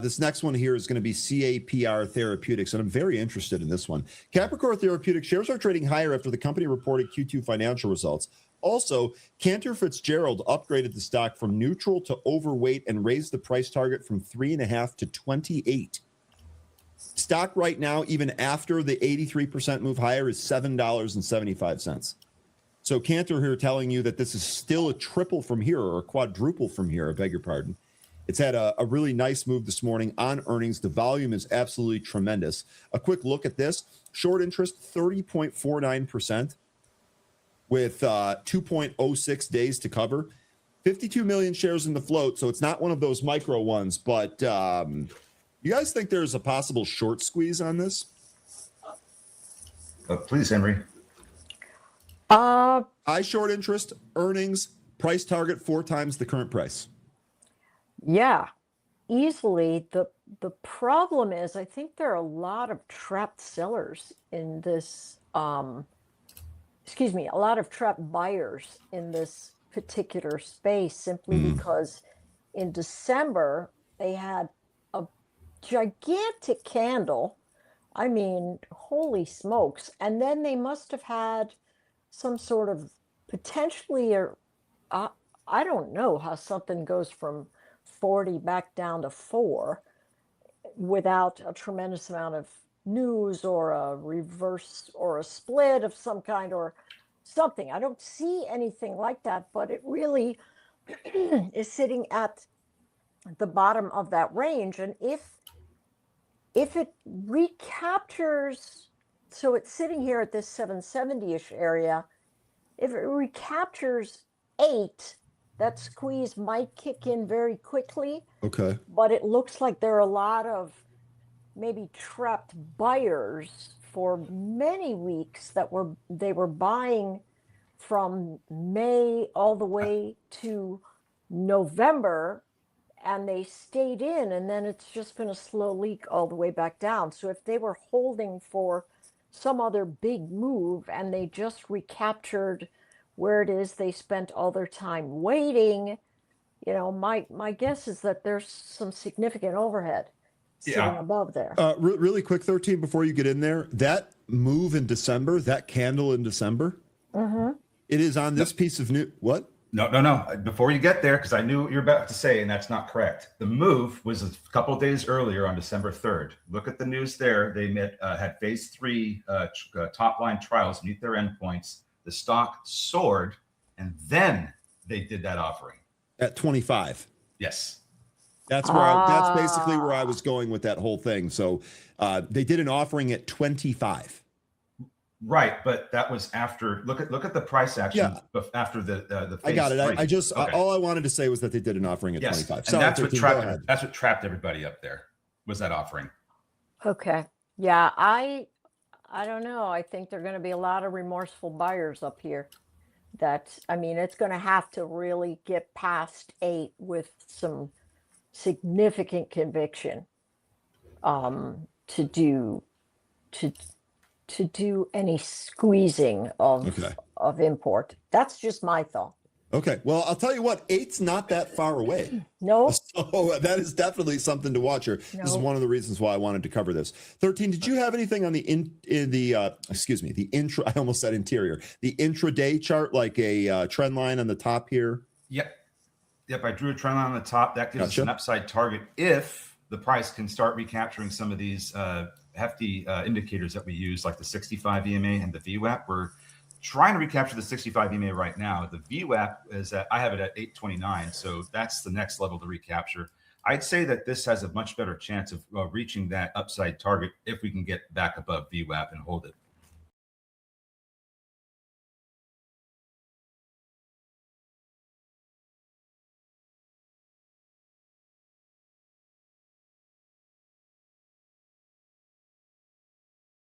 This next one here is going to be CAPR Therapeutics, and I'm very interested in this one. Capricorn Therapeutics shares are trading higher after the company reported Q2 financial results. Also, Cantor Fitzgerald upgraded the stock from neutral to overweight and raised the price target from 3.5 to 28. Stock right now, even after the 83% move higher, is $7.75. So Cantor here telling you that this is still a triple from here, or a quadruple from here, I beg your pardon. It's had a really nice move this morning on earnings. The volume is absolutely tremendous. A quick look at this. Short interest, 30.49% with 2.06 days to cover. 52 million shares in the float, so it's not one of those micro ones. But you guys think there's a possible short squeeze on this? Please, Henry. High short interest, earnings, price target 4 times the current price. Yeah, easily. The problem is, I think there are a lot of trapped sellers in this, a lot of trapped buyers in this particular space, simply because in December they had a gigantic candle. I mean, holy smokes. And then they must have had some sort of potentially, I don't know how something goes from 40 back down to 4 without a tremendous amount of news or a reverse or a split of some kind or something. I don't see anything like that, but it really is sitting at the bottom of that range. And if it recaptures, so it's sitting here at this 770-ish area, if it recaptures 8, that squeeze might kick in very quickly. Okay. But it looks like there are a lot of maybe trapped buyers for many weeks that they were buying from May all the way to November, and they stayed in, and then it's just been a slow leak all the way back down. So if they were holding for some other big move and they just recaptured where it is they spent all their time waiting, my guess is that there's some significant overhead sitting above there. Really quick, 13, before you get in there, that move in December, that candle in December, it is on this piece of new, what? No. Before you get there, because I knew what you're about to say, and that's not correct. The move was a couple of days earlier on December 3rd. Look at the news there. They had phase 3 top-line trials meet their endpoints. The stock soared, and then they did that offering at 25. Yes, that's basically where I was going with that whole thing. So they did an offering at 25. Right, but that was after. Look at the price action after the phase I got it. 3. I just all I wanted to say was that they did an offering at 25. And that's what trapped. That's what trapped everybody up there. Was that offering? Okay. Yeah, I don't know. I think there are going to be a lot of remorseful buyers up here. It's going to have to really get past 8 with some significant conviction to do any squeezing of import. That's just my thought. Okay. Well, I'll tell you what, 8's not that far away. No. So that is definitely something to watch here. No. This is one of the reasons why I wanted to cover this. 13, did you have anything on the intra, I almost said interior, the intraday chart, like a trend line on the top here? Yep. I drew a trend line on the top. That gives us an upside target if the price can start recapturing some of these hefty indicators that we use, like the 65 EMA and the VWAP. We're trying to recapture the 65 EMA right now. The VWAP is I have it at 829, so that's the next level to recapture. I'd say that this has a much better chance of reaching that upside target if we can get back above VWAP and hold it.